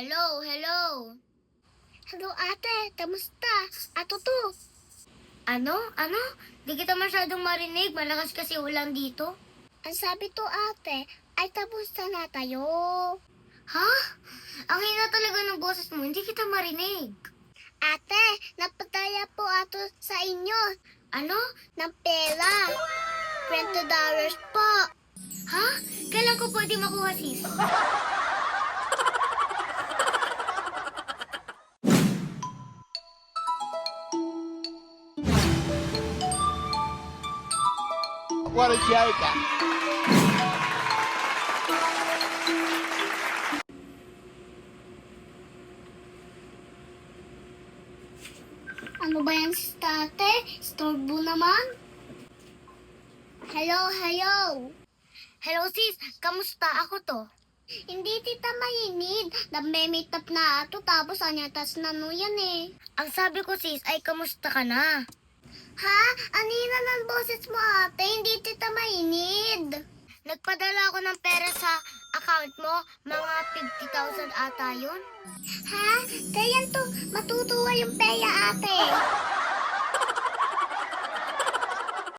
Hello, hello. Hello ate, kamusta? Ato to. Ano? Ano? Di kita masyadong marinig. Malakas kasi ulan dito. Ang sabi to ate, ay kamusta na tayo? Ha? Ang hina talaga ng boses mo. Hindi kita marinig. Ate, napadaya po ato sa inyo Ano? ng pera. $20 po. Ha? Kailan ko pwede makuha, sis? What a joker. Ano ba yan si tate? Storbo naman. Hello, hello. Hello, sis. Kamusta? Ako to. Hindi tita mainid. Nagme-meet up na ato tapos anyatas na no yan eh. Ang sabi ko, sis, ay kamusta ka na? Ha? Anina ng boses mo ate, hindi tita mainid. Nagpadala ako ng pera sa account mo. Mga 50,000 ata yun. Ha? Kaya to, matutuwa yung peya ate.